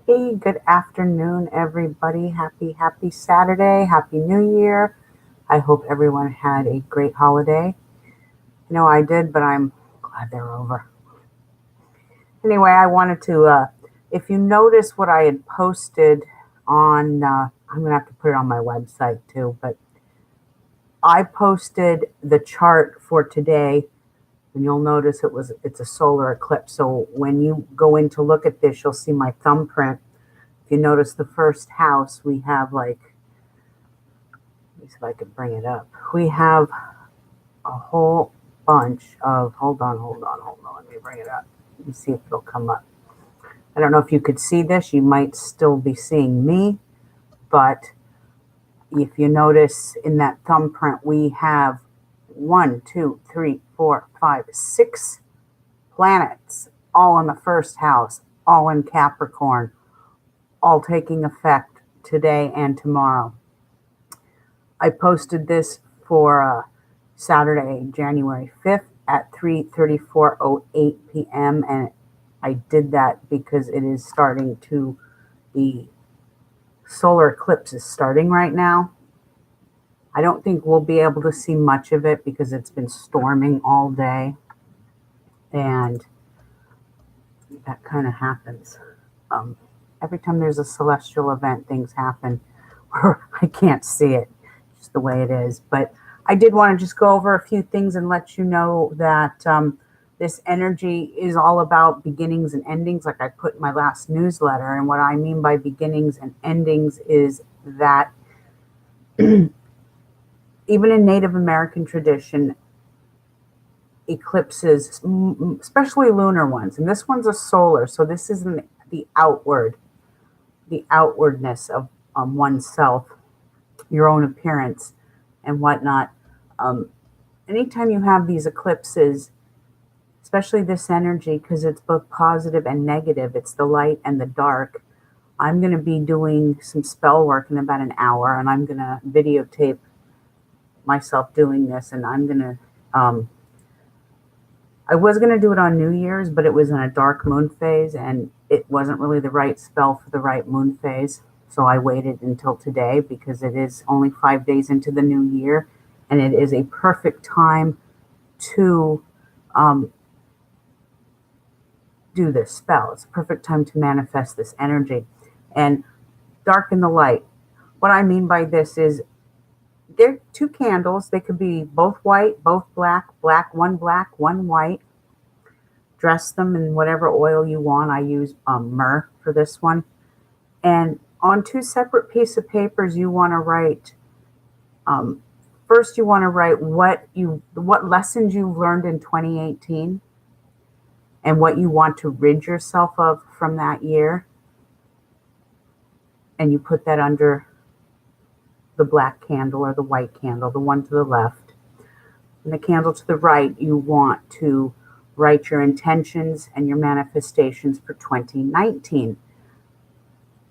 Hey, good afternoon, everybody. Happy Saturday. Happy New Year. I hope everyone had a great holiday. I did, but I'm glad they're over. Anyway, I wanted to, if you notice what I had posted on, I'm going to have to put it on my website too, but I posted the chart for today, and you'll notice it's a solar eclipse. So when you go in to look at this, you'll see my thumbprint. If you notice the first house, we have let me see if I can bring it up. We have a whole bunch of, hold on, let me bring it up. Let me see if it'll come up. I don't know if you could see this. You might still be seeing me, but if you notice in that thumbprint, we have 6 planets, all in the first house, all in Capricorn, all taking effect today and tomorrow. I posted this for Saturday, January 5th at 3:34:08 p.m. and I did that because it is starting to, the solar eclipse is starting right now. I don't think we'll be able to see much of it because it's been storming all day, and that kind of happens. Every time there's a celestial event, things happen where I can't see it, just the way it is. But I did want to just go over a few things and let you know that this energy is all about beginnings and endings, like I put in my last newsletter. And what I mean by beginnings and endings is that even in Native American tradition, eclipses, especially lunar ones, and this one's a solar, so this is the outwardness of oneself, your own appearance and whatnot. Anytime you have these eclipses, especially this energy, because it's both positive and negative, it's the light and the dark. I'm going to be doing some spell work in about an hour, and I'm going to videotape myself doing this, and I'm going to, I was going to do it on New Year's, but it was in a dark moon phase, and it wasn't really the right spell for the right moon phase. So I waited until today because it is only 5 days into the new year, and it is a perfect time to do this spell. It's a perfect time to manifest this energy and darken the light. What I mean by this is they're 2 candles. They could be both white, both black, one white. Dress them in whatever oil you want. I use myrrh for this one. And on 2 separate pieces of papers, you want to write, first you want to write what lessons you've learned in 2018 and what you want to rid yourself of from that year. And you put that under the black candle or the white candle, the one to the left. And the candle to the right, you want to write your intentions and your manifestations for 2019.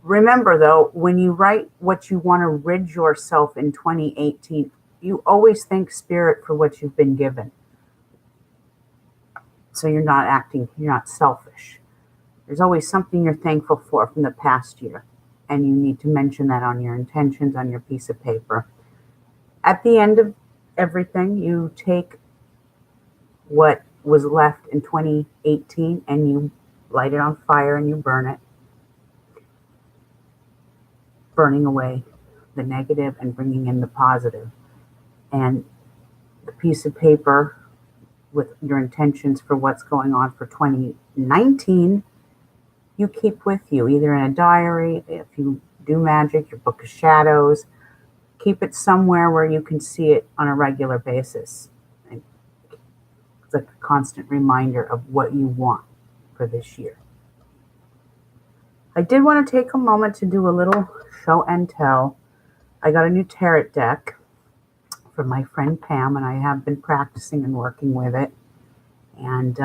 Remember, though, when you write what you want to rid yourself in 2018, you always thank Spirit for what you've been given. So you're not selfish. There's always something you're thankful for from the past year, and you need to mention that on your intentions on your piece of paper. At the end of everything, you take what was left in 2018 and you light it on fire and you burn it, burning away the negative and bringing in the positive. And the piece of paper with your intentions for what's going on for 2019, you keep with you, either in a diary, if you do magic, your book of shadows, keep it somewhere where you can see it on a regular basis. It's like a constant reminder of what you want for this year. I did want to take a moment to do a little show and tell. I got a new tarot deck from my friend Pam, and I have been practicing and working with it. And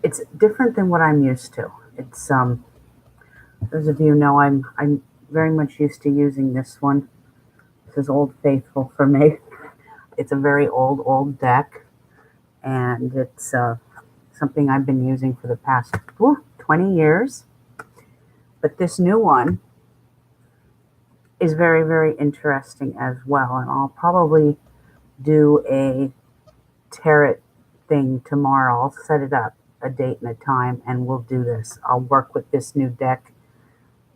it's different than what I'm used to. It's those of you know I'm very much used to using this one. This is Old Faithful for me. It's a very old deck, and it's something I've been using for the past 20 years. But this new one is very, very interesting as well. And I'll probably do a tarot thing tomorrow. I'll set it up, a date and a time, and we'll do this. I'll work with this new deck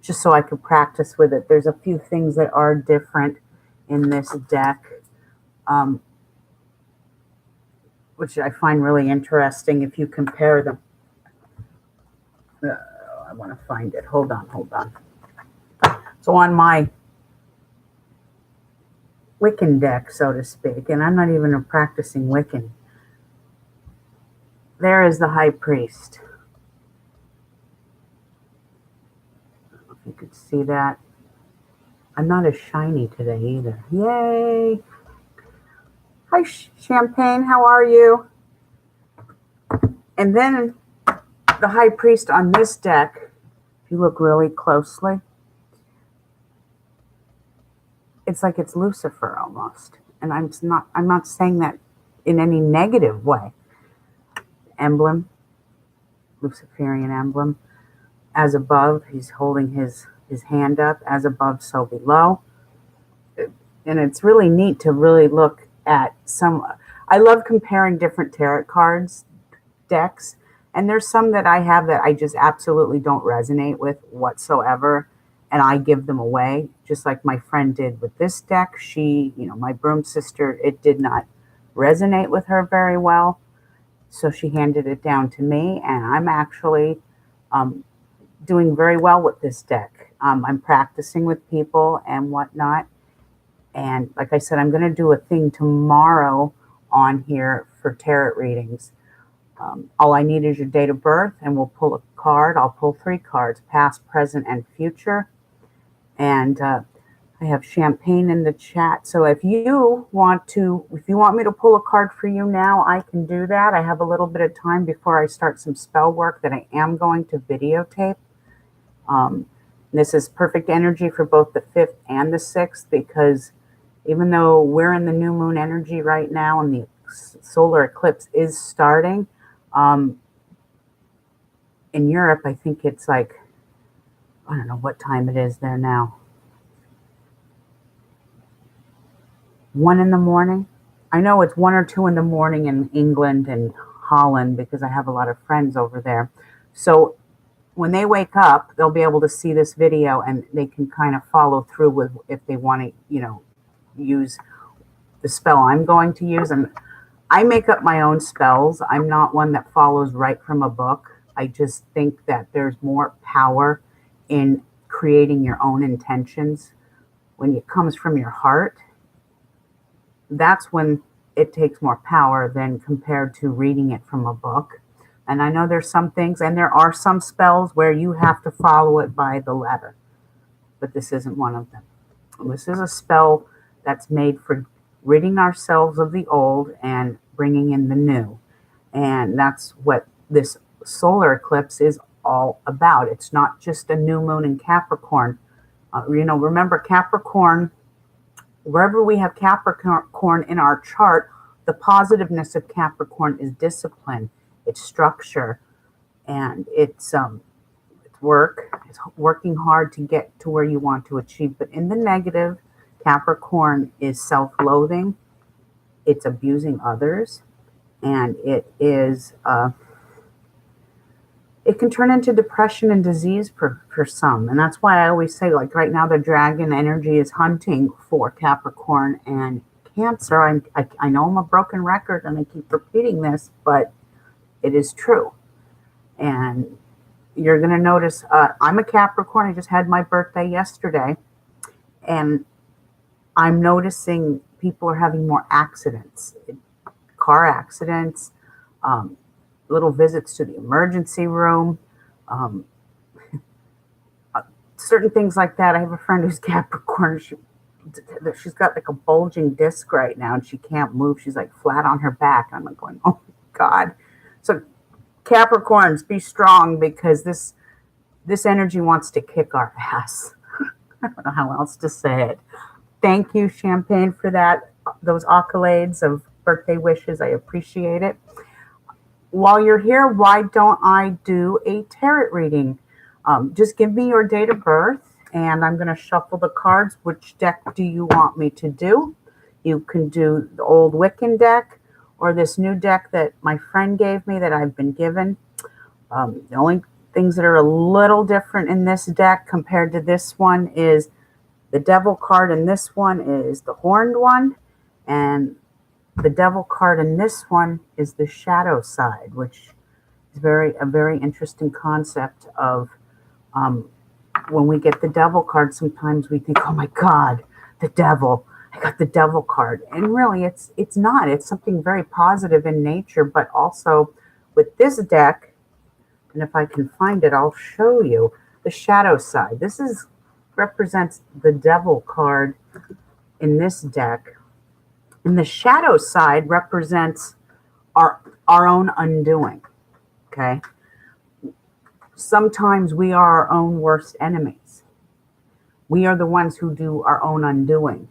just so I can practice with it. There's a few things that are different in this deck, which I find really interesting if you compare them. I want to find it. Hold on. So on my Wiccan deck, so to speak, and I'm not even a practicing Wiccan, there is the High Priest. I don't know if you could see that. I'm not as shiny today either. Yay! Hi, Champagne. How are you? And then the High Priest on this deck, if you look really closely, it's like it's Lucifer almost. And I'm not saying that in any negative way. Emblem, Luciferian emblem. As above, he's holding his hand up. As above, so below. And it's really neat to really look at some. I love comparing different tarot cards, decks. And there's some that I have that I just absolutely don't resonate with whatsoever. And I give them away, just like my friend did with this deck. She, my broom sister, it did not resonate with her very well. So she handed it down to me, and I'm actually doing very well with this deck. I'm practicing with people and whatnot. And like I said, I'm going to do a thing tomorrow on here for tarot readings. All I need is your date of birth, and we'll pull a card. I'll pull 3 cards, past, present, and future. And I have Champagne in the chat. So if you want me to pull a card for you now, I can do that. I have a little bit of time before I start some spell work that I am going to videotape. This is perfect energy for both the 5th and the 6th, because even though we're in the new moon energy right now and the solar eclipse is starting, in Europe, I think it's like, I don't know what time it is there now. 1 in the morning. I know it's 1 or 2 in the morning in England and Holland, because I have a lot of friends over there. So when they wake up, they'll be able to see this video, and they can kind of follow through with if they want to, use the spell I'm going to use. And I make up my own spells. I'm not one that follows right from a book. I just think that there's more power in creating your own intentions. When it comes from your heart, that's when it takes more power than compared to reading it from a book. And I know there's some things, and there are some spells where you have to follow it by the letter, but this isn't one of them. This is a spell that's made for ridding ourselves of the old and bringing in the new. And that's what this solar eclipse is all about. It's not just a new moon in Capricorn. Remember Capricorn, wherever we have Capricorn in our chart, the positiveness of Capricorn is discipline, it's structure, and it's work. It's working hard to get to where you want to achieve. But in the negative, Capricorn is self-loathing, it's abusing others, and it is it can turn into depression and disease for some. And that's why I always say, like right now, the dragon energy is hunting for Capricorn and Cancer. I know I'm a broken record and I keep repeating this, but it is true. And you're going to notice, I'm a Capricorn. I just had my birthday yesterday. And I'm noticing people are having more accidents, car accidents, little visits to the emergency room, certain things like that. I have a friend who's Capricorn. She's got like a bulging disc right now, and she can't move. She's like flat on her back. I'm like going, oh my God. So Capricorns, be strong, because this energy wants to kick our ass. I don't know how else to say it. Thank you, Champagne, for those accolades of birthday wishes. I appreciate it. while you're here, why don't I do a tarot reading? Just give me your date of birth, and I'm going to shuffle the cards. Which deck do you want me to do? You can do the old Wiccan deck or this new deck that my friend gave me that I've been given. The only things that are a little different in this deck compared to this one is the Devil card in this one is the Horned one, and the Devil card in this one is the Shadow side, which is a very interesting concept of when we get the Devil card, sometimes we think, oh my God, the Devil. I got the Devil card. And really, it's not. It's something very positive in nature, but also with this deck, and if I can find it, I'll show you the Shadow side. This represents the Devil card in this deck. And the Shadow side represents our own undoing, okay? Sometimes we are our own worst enemies. We are the ones who do our own undoing.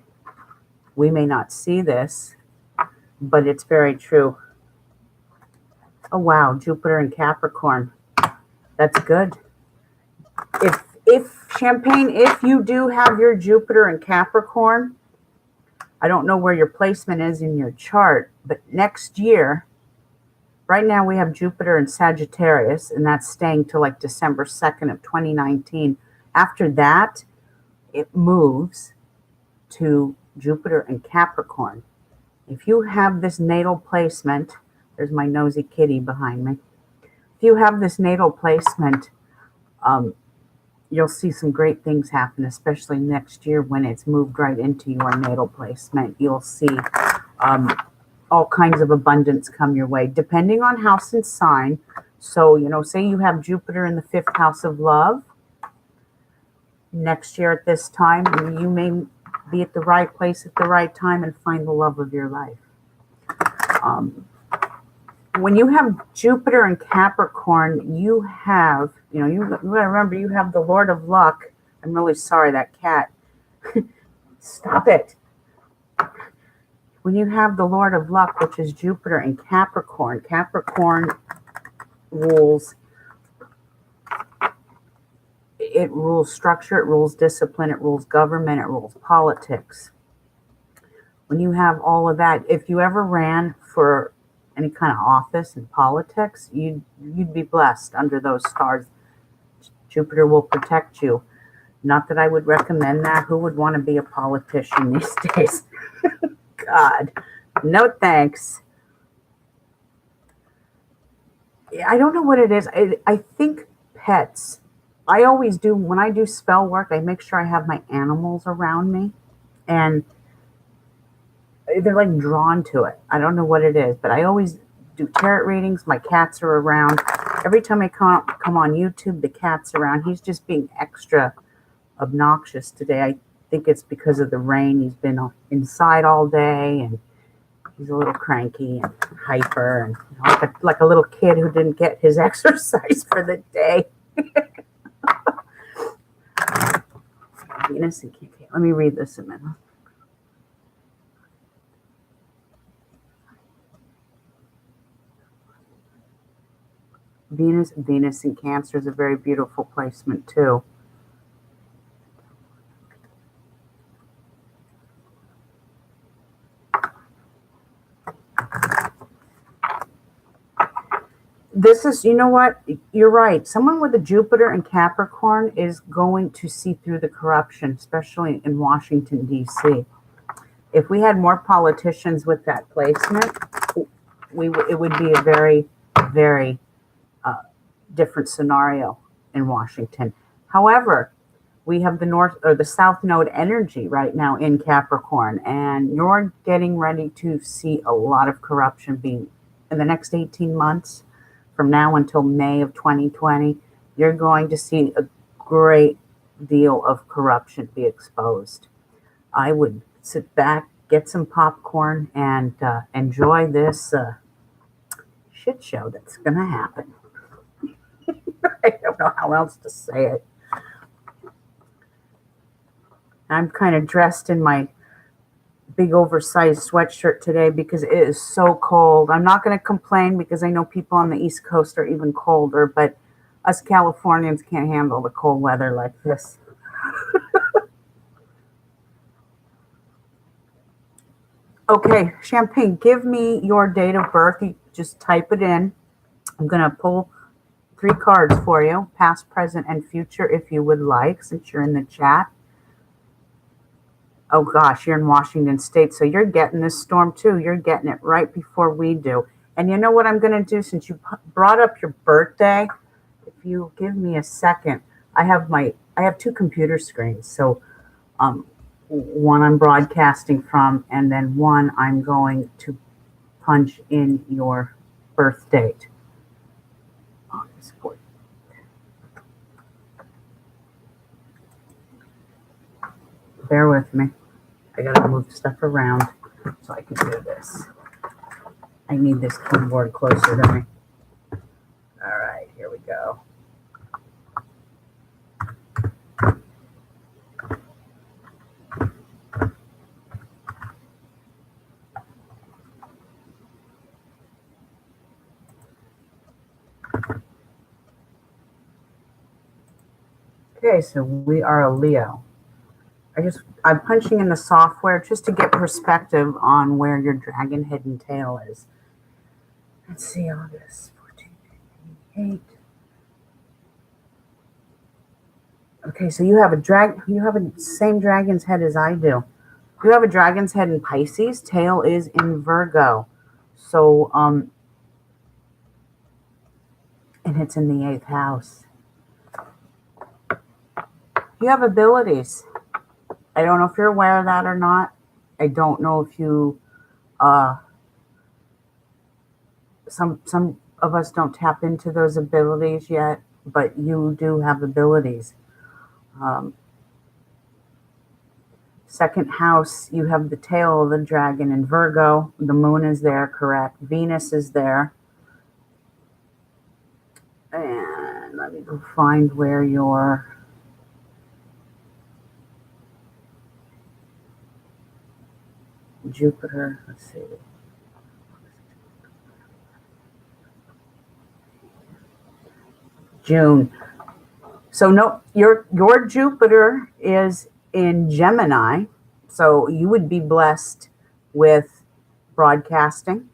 We may not see this, but it's very true. Oh, wow, Jupiter and Capricorn. That's good. If Champagne, if you do have your Jupiter and Capricorn, I don't know where your placement is in your chart, but next year, right now we have Jupiter in Sagittarius, and that's staying till like December 2nd of 2019. After that, it moves to Jupiter and Capricorn. If you have this natal placement, there's my nosy kitty behind me. If you have this natal placement, you'll see some great things happen, especially next year when it's moved right into your natal placement. You'll see all kinds of abundance come your way, depending on house and sign. So, say you have Jupiter in the 5th house of love. Next year at this time, you may be at the right place at the right time and find the love of your life. When you have Jupiter and Capricorn, you have, you got to remember, you have the Lord of Luck. I'm really sorry, that cat. Stop it. When you have the Lord of Luck, which is Jupiter and Capricorn, Capricorn rules, it rules structure, it rules discipline, it rules government, it rules politics. When you have all of that, if you ever ran for any kind of office in politics, you'd be blessed under those stars. Jupiter will protect you. Not that I would recommend that. Who would want to be a politician these days? God, no thanks. I don't know what it is. I think pets. I always do, when I do spell work, I make sure I have my animals around me. And they're like drawn to it. I don't know what it is, but I always do tarot readings. My cats are around. Every time I come on YouTube, the cat's around. He's just being extra obnoxious today. I think it's because of the rain. He's been inside all day, and he's a little cranky and hyper, and like a little kid who didn't get his exercise for the day. Venus and KK. Let me read this a minute. Venus in Cancer is a very beautiful placement too. This is, you know what? You're right. Someone with a Jupiter and Capricorn is going to see through the corruption, especially in Washington, D.C. If we had more politicians with that placement, it would be a very, very different scenario in Washington. However, we have the North or the South Node energy right now in Capricorn, and you're getting ready to see a lot of corruption being in the next 18 months. From now until May of 2020, you're going to see a great deal of corruption be exposed. I would sit back, get some popcorn, and enjoy this shit show that's going to happen. I don't know how else to say it. I'm kind of dressed in my big oversized sweatshirt today because it is so cold. I'm not going to complain because I know people on the East Coast are even colder, but us Californians can't handle the cold weather like this. Okay, Champagne, give me your date of birth. You just type it in. I'm going to pull 3 cards for you, past, present, and future, if you would like, since you're in the chat. Oh gosh, you're in Washington State, so you're getting this storm too. You're getting it right before we do. And you know what I'm going to do, since you brought up your birthday? If you give me a second, I have 2 computer screens. So one I'm broadcasting from, and then one I'm going to punch in your birth date. August 4th. Bear with me. I gotta move stuff around so I can do this. I need this keyboard closer to me. All right, here we go. Okay, so we are a Leo. I'm punching in the software just to get perspective on where your dragon head and tail is. Let's see, August 14, 8. Okay, so you have the same dragon's head as I do. You have a dragon's head in Pisces, tail is in Virgo. So, and it's in the 8th house. You have abilities. I don't know if you're aware of that or not. I don't know if you, some of us don't tap into those abilities yet, but you do have abilities. Second house, you have the tail of the dragon in Virgo. The moon is there, correct. Venus is there. And let me go find where your Jupiter, let's see. June. So no, your Jupiter is in Gemini, so you would be blessed with broadcasting.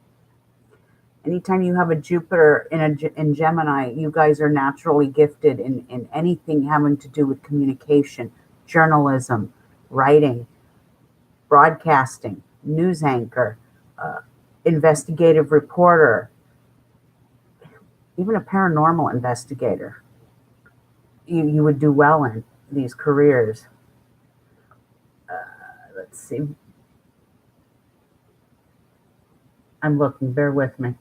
Anytime you have a Jupiter in Gemini, you guys are naturally gifted in anything having to do with communication, journalism, writing, broadcasting, news anchor, investigative reporter, even a paranormal investigator. You would do well in these careers. Let's see. I'm looking, bear with me.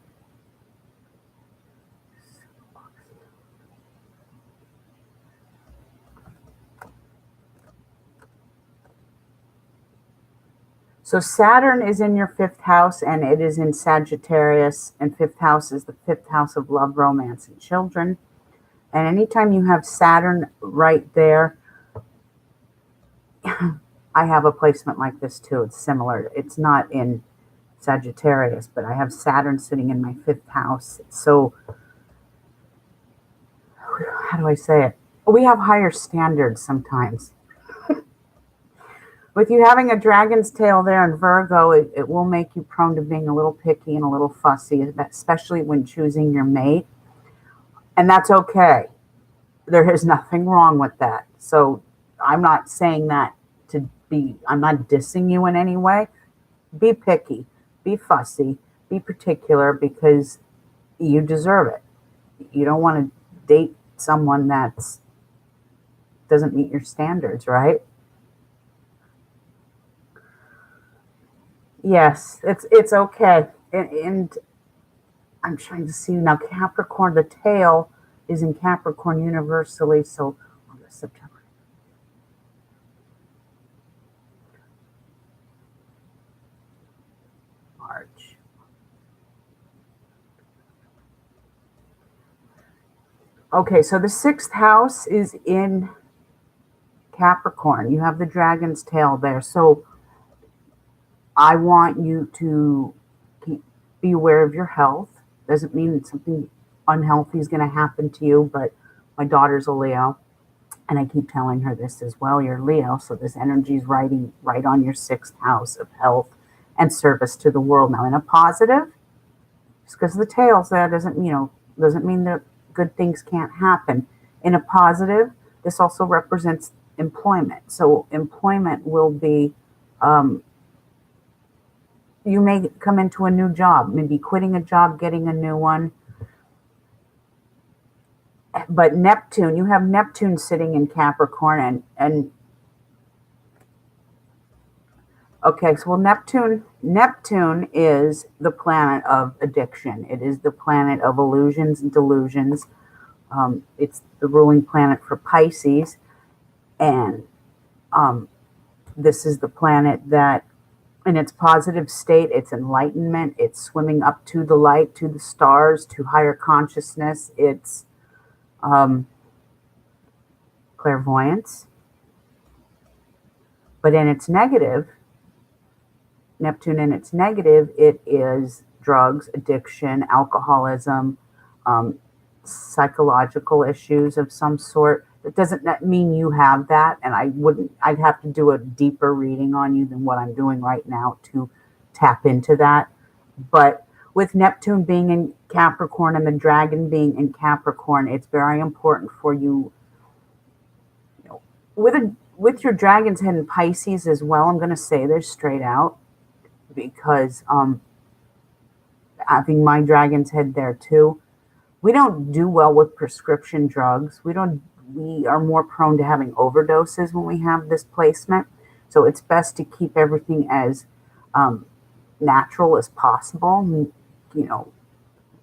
So Saturn is in your 5th house, and it is in Sagittarius, and 5th house is the 5th house of love, romance, and children. And anytime you have Saturn right there, I have a placement like this too. It's similar. It's not in Sagittarius, but I have Saturn sitting in my 5th house. So, how do I say it? We have higher standards sometimes. With you having a dragon's tail there in Virgo, it will make you prone to being a little picky and a little fussy, especially when choosing your mate. And that's okay. There is nothing wrong with that. So I'm not saying that I'm not dissing you in any way. Be picky, be fussy, be particular, because you deserve it. You don't want to date someone that doesn't meet your standards, right? Yes, it's okay. And I'm trying to see now, Capricorn, the tail is in Capricorn universally, so August, September. March. Okay, so the 6th house is in Capricorn. You have the dragon's tail there. So I want you to be aware of your health. Doesn't mean that something unhealthy is going to happen to you, but my daughter's a Leo, and I keep telling her this as well. You're Leo, so this energy is riding right on your sixth house of health and service to the world. Now, in a positive, just because of the tails there doesn't mean that good things can't happen. In a positive, this also represents employment. So employment will be, you may come into a new job, maybe quitting a job, getting a new one. But Neptune, you have Neptune sitting in Capricorn, and okay, so Neptune is the planet of addiction. It is the planet of illusions and delusions. It's the ruling planet for Pisces, and this is the planet that, in its positive state, it's enlightenment. It's swimming up to the light, to the stars, to higher consciousness. It's clairvoyance. But in its negative, Neptune in its negative, it is drugs, addiction, alcoholism, psychological issues of some sort. That doesn't mean you have that, and I'd have to do a deeper reading on you than what I'm doing right now to tap into that. But with Neptune being in Capricorn and the dragon being in Capricorn, it's very important for you, with your dragon's head in Pisces as well. I'm going to say this straight out, because having my dragon's head there too, we don't do well with prescription drugs. We are more prone to having overdoses when we have this placement. So it's best to keep everything as natural as possible.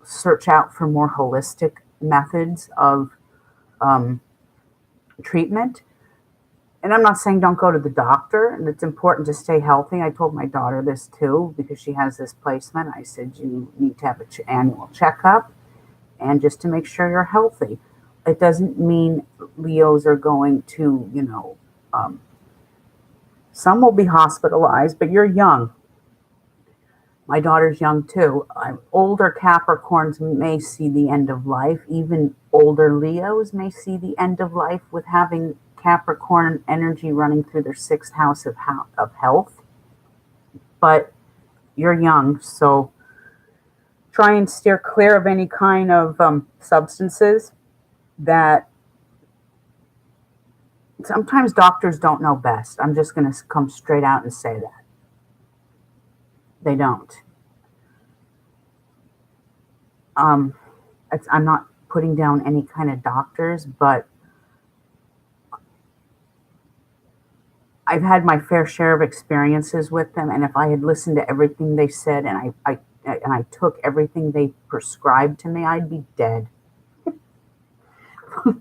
Search out for more holistic methods of treatment. And I'm not saying don't go to the doctor, and it's important to stay healthy. I told my daughter this too, because she has this placement. I said, you need to have an annual checkup, and just to make sure you're healthy. It doesn't mean Leos are going to, some will be hospitalized, but you're young. My daughter's young too. Older Capricorns may see the end of life. Even older Leos may see the end of life with having Capricorn energy running through their sixth house of health. But you're young, so try and steer clear of any kind of substances that sometimes doctors don't know best. I'm just going to come straight out and say that. They don't. I'm not putting down any kind of doctors, but I've had my fair share of experiences with them, and if I had listened to everything they said and I took everything they prescribed to me, I'd be dead.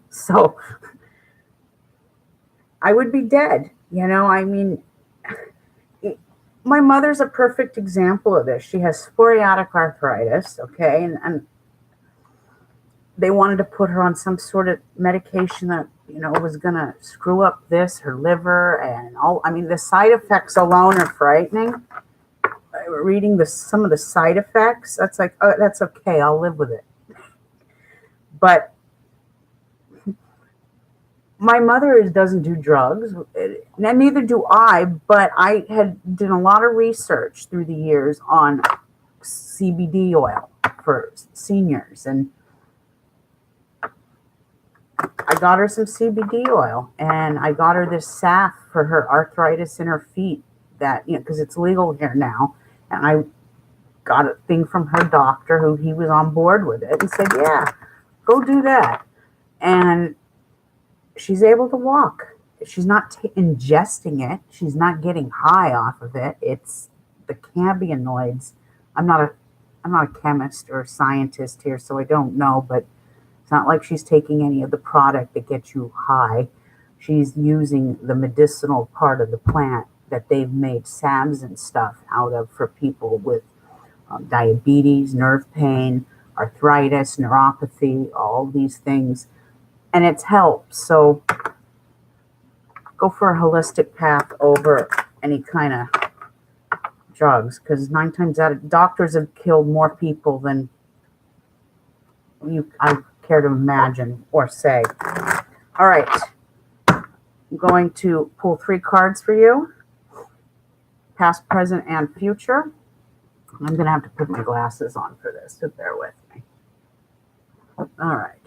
So I would be dead. My mother's a perfect example of this. She has psoriatic arthritis, okay, and they wanted to put her on some sort of medication that was going to screw up her liver, and all. I mean, the side effects alone are frightening. Reading some of the side effects, that's like, oh, that's okay, I'll live with it. But my mother doesn't do drugs, and neither do I, but I had done a lot of research through the years on CBD oil for seniors, and I got her some CBD oil, and I got her this salve for her arthritis in her feet, that, because it's legal here now, and I got a thing from her doctor he was on board with it, and said, yeah, go do that. And she's able to walk. She's not ingesting it. She's not getting high off of it. It's the cannabinoids. I'm not a chemist or a scientist here, so I don't know, but it's not like she's taking any of the product that gets you high. She's using the medicinal part of the plant that they've made salves and stuff out of for people with diabetes, nerve pain, arthritis, neuropathy, all these things. And it's helped. So go for a holistic path over any kind of drugs, because 9 times out of doctors have killed more people than I care to imagine or say. All right, I'm going to pull 3 cards for you, past, present, and future. I'm going to have to put my glasses on for this, so bear with me. All right.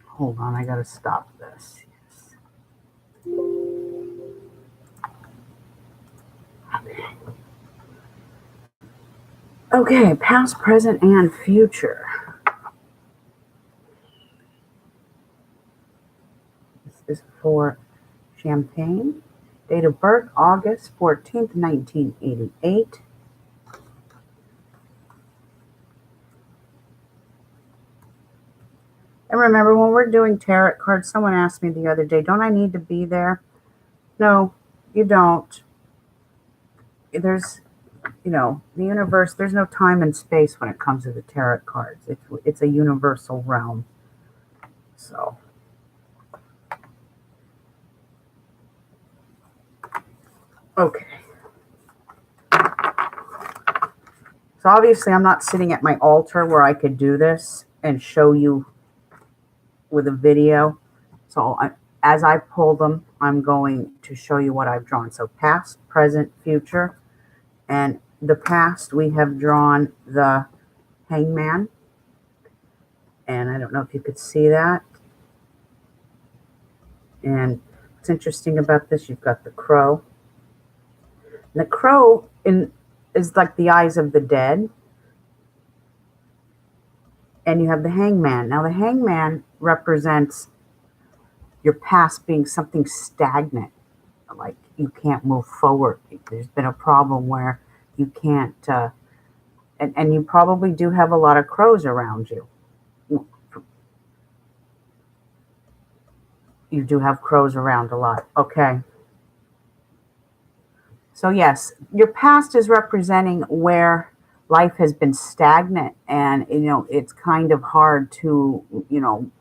Hold on, I got to stop this. Yes. Okay, past, present, and future. This is for Champagne. Date of birth, August 14th, 1988. And remember, when we're doing tarot cards, someone asked me the other day, don't I need to be there? No, you don't. There's, the universe, there's no time and space when it comes to the tarot cards. It's a universal realm. So, okay. So obviously I'm not sitting at my altar where I could do this and show you with a video. So as I pull them, I'm going to show you what I've drawn. So past, present, future. And the past, we have drawn the Hangman. And I don't know if you could see that. And what's interesting about this, you've got the crow. And the crow is like the eyes of the dead. And you have the Hangman. Now the Hangman represents your past being something stagnant, like you can't move forward. There's been a problem where you can't, and you probably do have a lot of crows around you. You do have crows around a lot. Okay. So yes, your past is representing where life has been stagnant and, it's kind of hard to,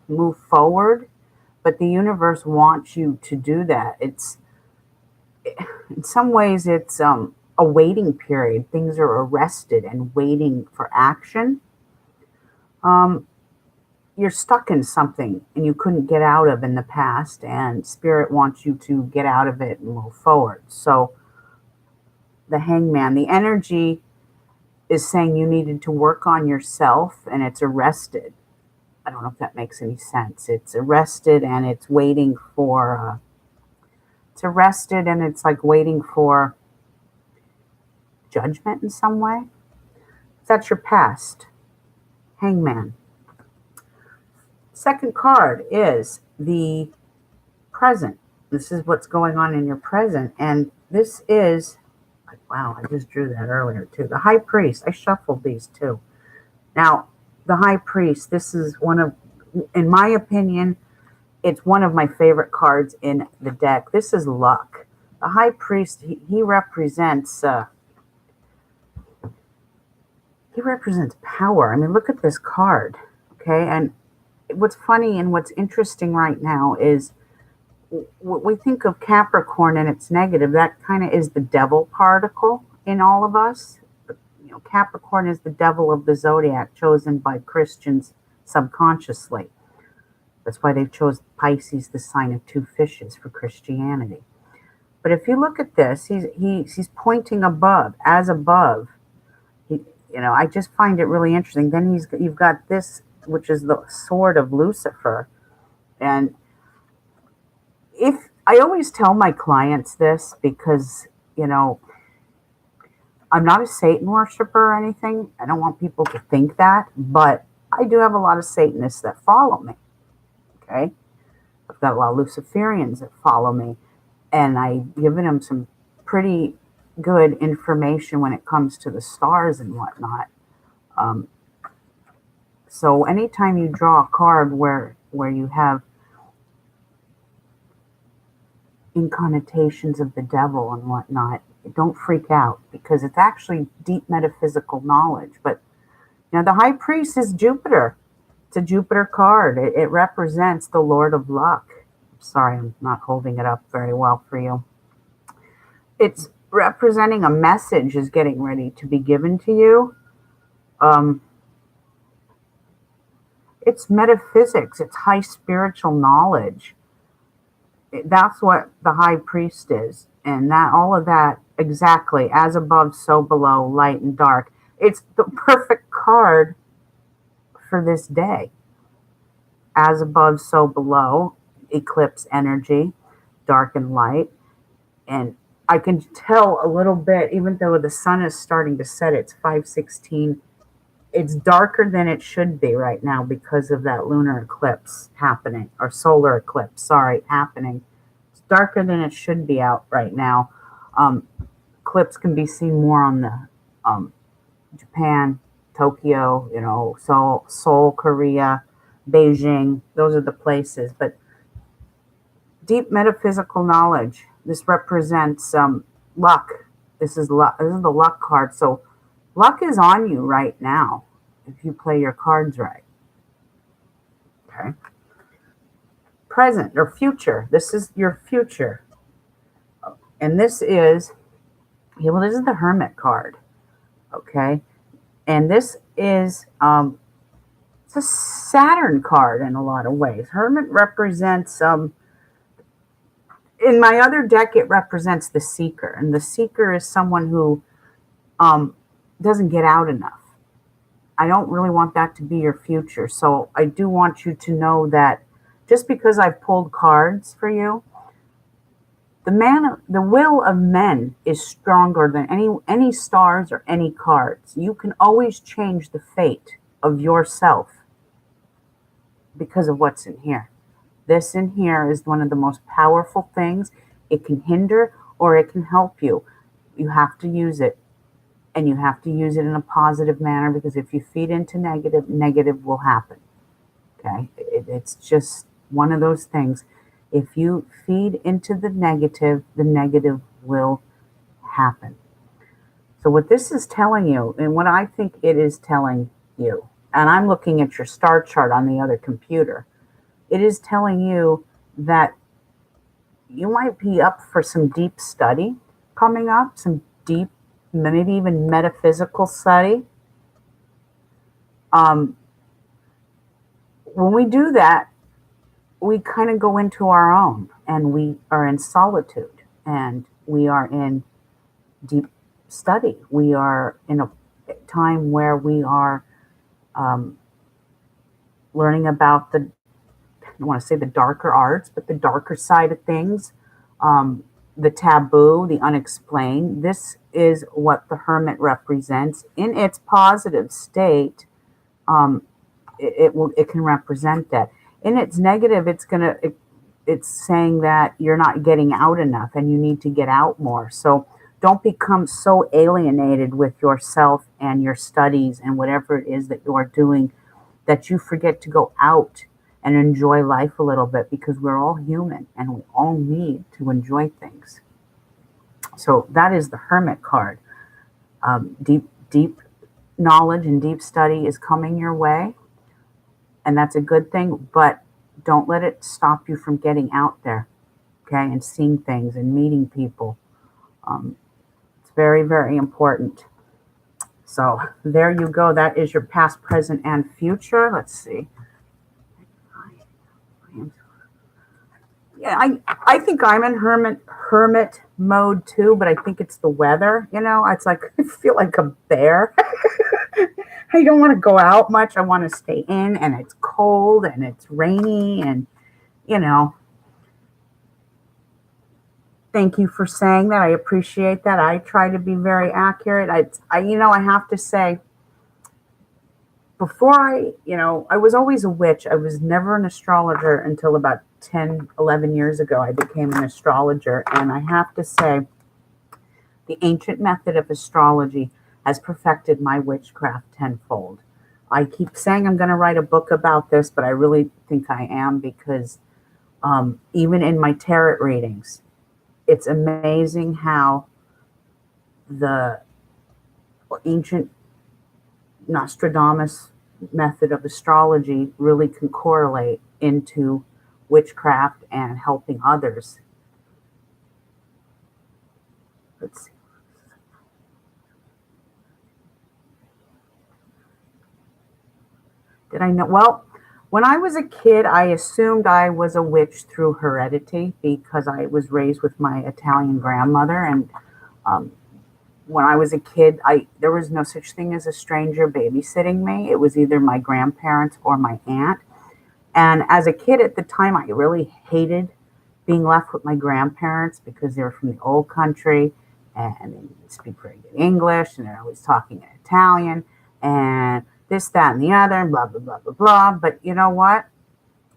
move forward, but the universe wants you to do that. In some ways, it's a waiting period. Things are arrested and waiting for action. You're stuck in something and you couldn't get out of in the past, and Spirit wants you to get out of it and move forward. So the Hangman, the energy is saying you needed to work on yourself, and it's arrested. I don't know if that makes any sense. It's arrested and it's waiting for, it's arrested and it's like waiting for judgment in some way. That's your past. Hangman. Second card is the present. This is what's going on in your present. And this is, wow, I just drew that earlier too. The High Priest. I shuffled these too. Now, the High Priest, this is in my opinion, it's one of my favorite cards in the deck. This is luck. The High Priest, he represents power. I mean, look at this card, okay? And what's funny and what's interesting right now is what we think of Capricorn and it's negative. That kind of is the devil particle in all of us. Capricorn is the devil of the zodiac, chosen by Christians subconsciously. That's why they've chosen Pisces, the sign of 2 fishes, for Christianity. But if you look at this, he's pointing above, as above. I just find it really interesting. Then you've got this, which is the sword of Lucifer. And I always tell my clients this because, I'm not a Satan worshiper or anything. I don't want people to think that, but I do have a lot of Satanists that follow me. Okay? I've got a lot of Luciferians that follow me, and I've given them some pretty good information when it comes to the stars and whatnot. So anytime you draw a card where you have incarnations of the devil and whatnot, don't freak out, because it's actually deep metaphysical knowledge. But the High Priest is Jupiter. It's a Jupiter card. It represents the Lord of Luck. Sorry, I'm not holding it up very well for you. It's representing a message is getting ready to be given to you. Um, it's metaphysics, it's high spiritual knowledge. That's what the high priest is. And that all of that exactly as above, so below, light and dark. It's the perfect card for this day. As above, so below, eclipse energy, dark and light. And I can tell a little bit, even though the sun is starting to set, it's 5:16. It's darker than it should be right now because of that lunar eclipse happening, or solar eclipse, sorry, happening. It's darker than it should be out right now. Um, Eclipse can be seen more on the Japan, Tokyo, Seoul, Korea, Beijing. Those are the places. But deep metaphysical knowledge. This represents luck. This is luck. This is the luck card. So luck is on you right now if you play your cards right. Okay. Present or future. This is your future. And this is, well, this is the Hermit card. Okay. And this is, it's a Saturn card in a lot of ways. Hermit represents, in my other deck, it represents the seeker. And the seeker is someone who doesn't get out enough. I don't really want that to be your future. So I do want you to know that just because I've pulled cards for you, the will of men is stronger than any stars or any cards. You can always change the fate of yourself because of what's in here. This in here is one of the most powerful things. It can hinder or it can help you. You have to use it. And you have to use it in a positive manner, because if you feed into negative will happen. Okay? It's just one of those things. If you feed into the negative will happen. So what this is telling you, and what I think it is telling you, and I'm looking at your star chart on the other computer, it is telling you that you might be up for some deep study coming up, some deep, maybe even metaphysical study. When we do that, we kind of go into our own, and we are in solitude, and we are in deep study. We are in a time where we are learning about I don't want to say the darker arts, but the darker side of things, the taboo, the unexplained. This is what the Hermit represents in its positive state. It can represent that. In its negative, it's saying that you're not getting out enough and you need to get out more. So don't become so alienated with yourself and your studies and whatever it is that you're doing that you forget to go out and enjoy life a little bit, because we're all human and we all need to enjoy things. So that is the Hermit card. Deep knowledge and deep study is coming your way, and that's a good thing, but don't let it stop you from getting out there, okay, and seeing things and meeting people. It's very, very important. So there you go. That is your past, present, and future. Let's see. Yeah, I think I'm in hermit mode too, but I think it's the weather. It's like I feel like a bear. I don't want to go out much. I want to stay in, and it's cold and it's rainy, and thank you for saying that. I appreciate that. I try to be very accurate. I have to say, before I was always a witch. I was never an astrologer until about 10, 11 years ago. I became an astrologer, and I have to say, the ancient method of astrology has perfected my witchcraft tenfold. I keep saying I'm going to write a book about this, but I really think I am, because even in my tarot readings, it's amazing how the ancient Nostradamus method of astrology really can correlate into witchcraft and helping others. Let's see. Did I know? Well, when I was a kid, I assumed I was a witch through heredity because I was raised with my Italian grandmother. And um, when I was a kid, there was no such thing as a stranger babysitting me. It was either my grandparents or my aunt. And as a kid at the time, I really hated being left with my grandparents because they were from the old country and they didn't speak very good English and they're always talking in Italian and this, that, and the other, and blah, blah, blah, blah, blah. But you know what?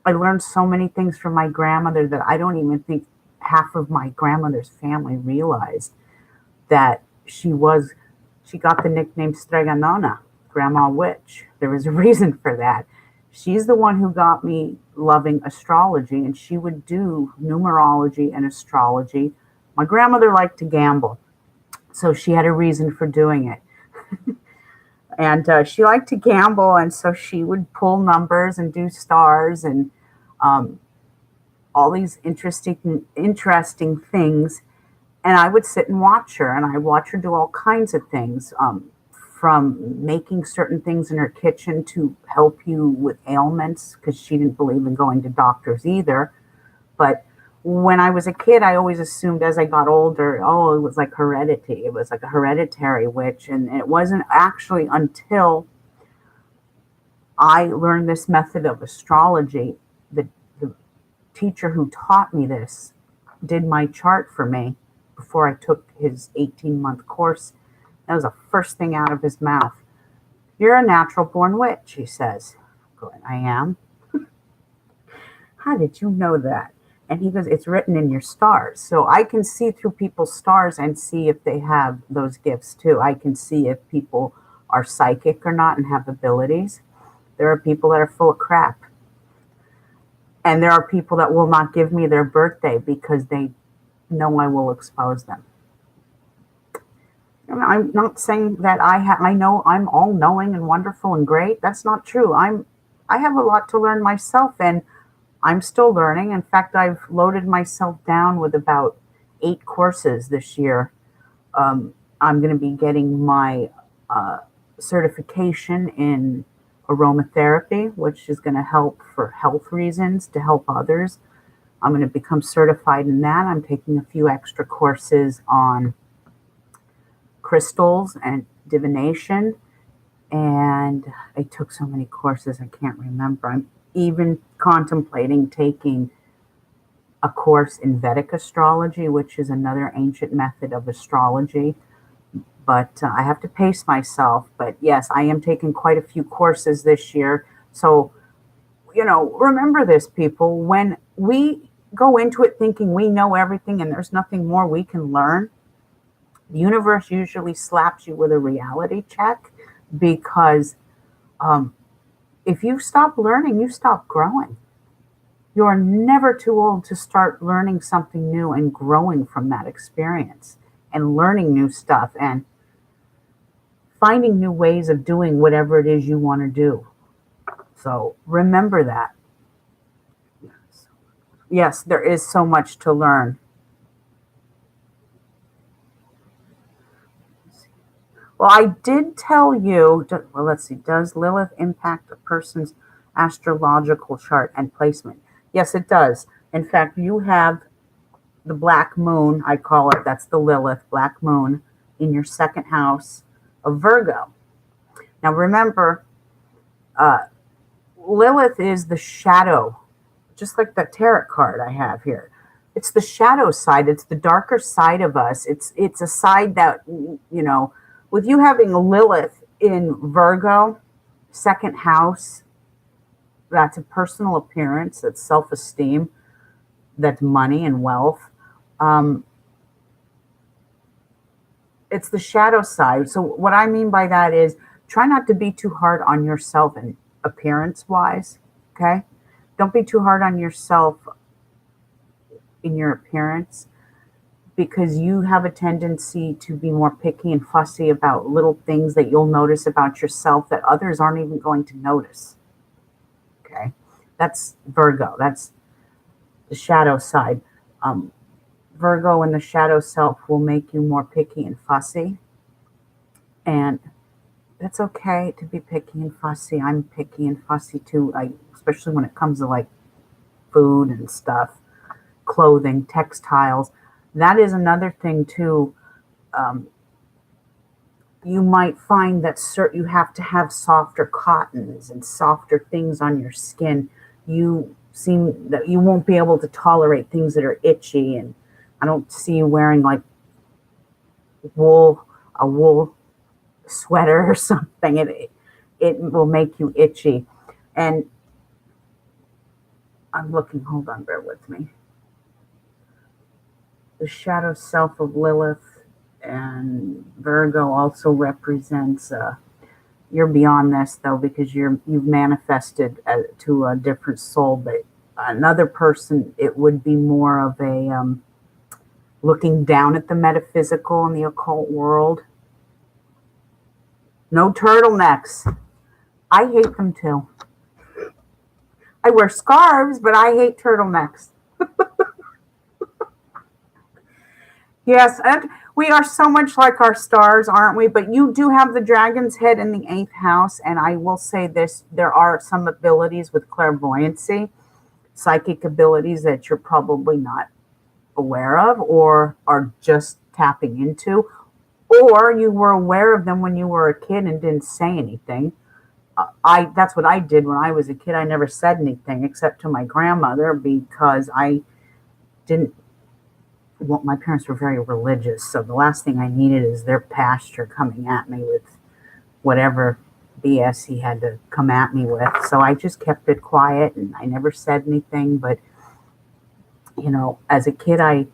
I learned so many things from my grandmother that I don't even think half of my grandmother's family realized that she got the nickname Streganona, Grandma Witch. There was a reason for that. She's the one who got me loving astrology, and she would do numerology and astrology. My grandmother liked to gamble, so she had a reason for doing it. And she liked to gamble, and so she would pull numbers and do stars and um, all these interesting things. And I would sit and watch her, and I watch her do all kinds of things, from making certain things in her kitchen to help you with ailments, because she didn't believe in going to doctors either. But when I was a kid, I always assumed as I got older, oh, it was like heredity. It was like a hereditary witch. And it wasn't actually until I learned this method of astrology, the teacher who taught me this did my chart for me before I took his 18-month course. That was the first thing out of his mouth. You're a natural born witch, he says. I'm going, I am. How did you know that? And he goes, it's written in your stars. So I can see through people's stars and see if they have those gifts too. I can see if people are psychic or not and have abilities. There are people that are full of crap. And there are people that will not give me their birthday because they know I will expose them. I'm not saying that I know I'm all knowing and wonderful and great. That's not true. I have a lot to learn myself, and I'm still learning. In fact, I've loaded myself down with about 8 courses this year. I'm going to be getting my certification in aromatherapy, which is going to help for health reasons, to help others. I'm going to become certified in that. I'm taking a few extra courses on crystals and divination. And I took so many courses, I can't remember. I'm even contemplating taking a course in Vedic astrology, which is another ancient method of astrology. But I have to pace myself. But yes, I am taking quite a few courses this year. So, remember this, people. When we go into it thinking we know everything and there's nothing more we can learn, the universe usually slaps you with a reality check, because if you stop learning, you stop growing. You're never too old to start learning something new and growing from that experience and learning new stuff and finding new ways of doing whatever it is you want to do. So remember that. Yes, there is so much to learn. Well, I did tell you, well, let's see, does Lilith impact a person's astrological chart and placement? Yes, it does. In fact, you have the black moon, I call it, that's the Lilith, black moon, in your second house of Virgo. Now remember, Lilith is the shadow, just like the tarot card I have here. It's the shadow side. It's the darker side of us. It's a side that, with you having Lilith in Virgo, second house, that's a personal appearance, that's self-esteem, that's money and wealth. It's the shadow side. So what I mean by that is try not to be too hard on yourself and appearance-wise, okay? Don't be too hard on yourself in your appearance, because you have a tendency to be more picky and fussy about little things that you'll notice about yourself that others aren't even going to notice. Okay? That's Virgo. That's the shadow side. Virgo and the shadow self will make you more picky and fussy. And that's okay to be picky and fussy. I'm picky and fussy too, especially when it comes to like food and stuff, clothing, textiles. That is another thing too. Um, you might find that you have to have softer cottons and softer things on your skin. You seem that you won't be able to tolerate things that are itchy, and I don't see you wearing like a wool sweater or something. It will make you itchy. And I'm looking, hold on, bear with me. The shadow self of Lilith and Virgo also represents you're beyond this though, because you've manifested to a different soul. But another person, it would be more of a looking down at the metaphysical and the occult world. No turtlenecks. I hate them too. I wear scarves, but I hate turtlenecks. Yes, and we are so much like our stars, aren't we? But you do have the dragon's head in the eighth house, and I will say this, there are some abilities with clairvoyancy, psychic abilities that you're probably not aware of or are just tapping into, or you were aware of them when you were a kid and didn't say anything. That's what I did when I was a kid. I never said anything except to my grandmother because I didn't. Well, my parents were very religious, so the last thing I needed is their pastor coming at me with whatever BS he had to come at me with. So I just kept it quiet and I never said anything. But as a kid, I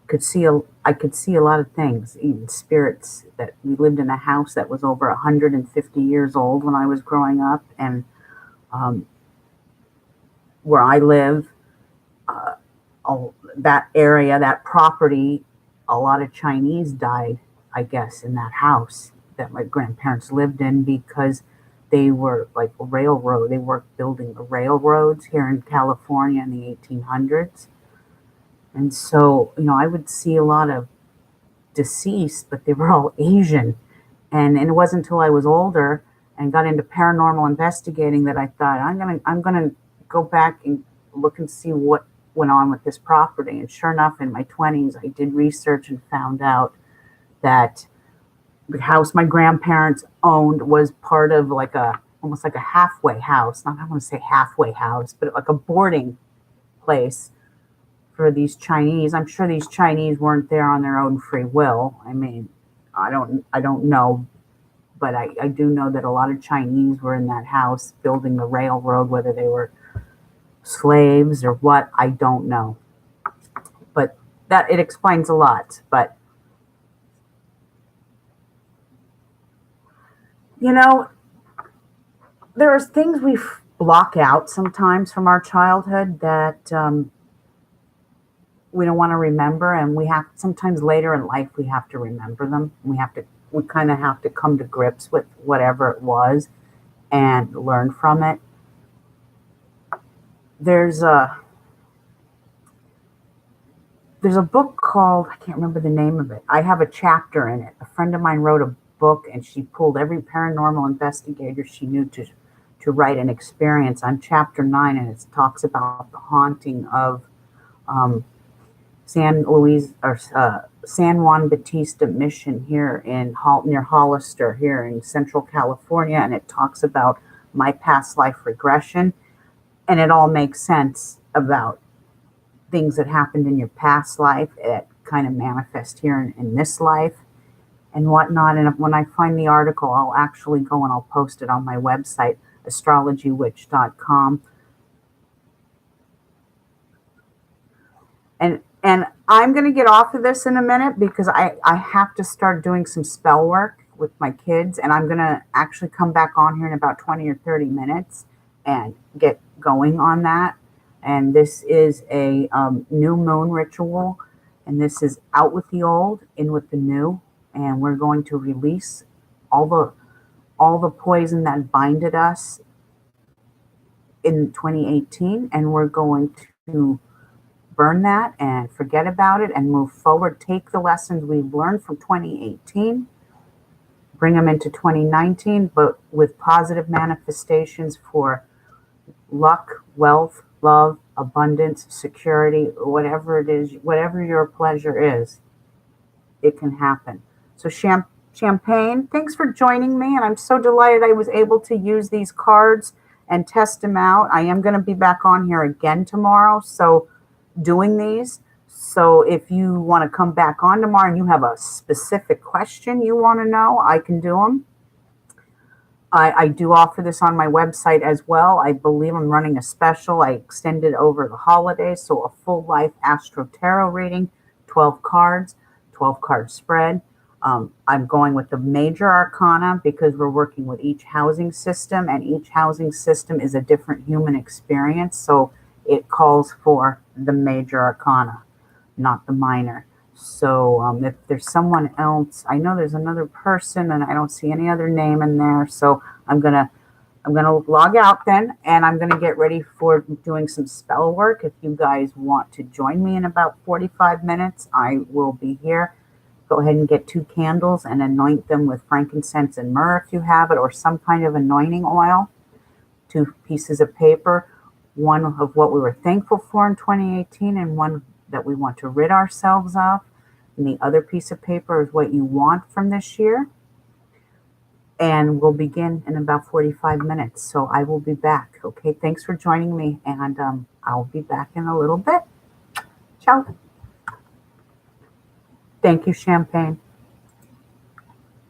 could see a lot of things, even spirits. That we lived in a house that was over 150 years old when I was growing up, and where I live, that area, that property, a lot of Chinese died, I guess, in that house that my grandparents lived in because they were like a railroad. They worked building the railroads here in California in the 1800s. And so, I would see a lot of deceased, but they were all Asian. And it wasn't until I was older and got into paranormal investigating that I thought I'm gonna go back and look and see what went on with this property. And sure enough, in my 20s, I did research and found out that the house my grandparents owned was part of like almost like a halfway house. Not, I want to say halfway house, but like a boarding place for these Chinese. I'm sure these Chinese weren't there on their own free will. I mean, I don't know, but I do know that a lot of Chinese were in that house building the railroad, whether they were slaves or what, I don't know. But that it explains a lot. But there's things we block out sometimes from our childhood that we don't want to remember, and we have sometimes later in life we have to remember them. We kind of have to come to grips with whatever it was and learn from it. There's a book called, I can't remember the name of it. I have a chapter in it. A friend of mine wrote a book and she pulled every paranormal investigator she knew to write an experience on chapter 9, and it talks about the haunting of San Juan Bautista Mission here near Hollister here in Central California, and it talks about my past life regression, and it all makes sense about things that happened in your past life that kind of manifest here in this life and whatnot. And when I find the article, I'll actually go and I'll post it on my website, astrologywitch.com. And I'm going to get off of this in a minute because I have to start doing some spell work with my kids, and I'm going to actually come back on here in about 20 or 30 minutes and get going on that. And this is a new moon ritual, and this is out with the old, in with the new, and we're going to release all the poison that binded us in 2018, and we're going to burn that and forget about it and move forward. Take the lessons we've learned from 2018, bring them into 2019, but with positive manifestations for luck, wealth, love, abundance, security, whatever it is, whatever your pleasure is, it can happen. So Champagne, thanks for joining me. And I'm so delighted I was able to use these cards and test them out. I am going to be back on here again tomorrow. So doing these. So if you want to come back on tomorrow and you have a specific question you want to know, I can do them. I do offer this on my website as well. I believe I'm running a special. I extended over the holidays. So a full life Astro Tarot reading, 12 cards, 12 card spread. I'm going with the major arcana because we're working with each housing system, and each housing system is a different human experience. So it calls for the major arcana, not the minor. So if there's someone else, I know there's another person and I don't see any other name in there. So I'm gonna log out then, and I'm gonna get ready for doing some spell work. If you guys want to join me in about 45 minutes, I will be here. Go ahead and get 2 candles and anoint them with frankincense and myrrh if you have it, or some kind of anointing oil. 2 pieces of paper, one of what we were thankful for in 2018 and one that we want to rid ourselves of. And the other piece of paper is what you want from this year. And we'll begin in about 45 minutes. So I will be back. Okay, thanks for joining me. And I'll be back in a little bit. Ciao. Thank you, Champagne.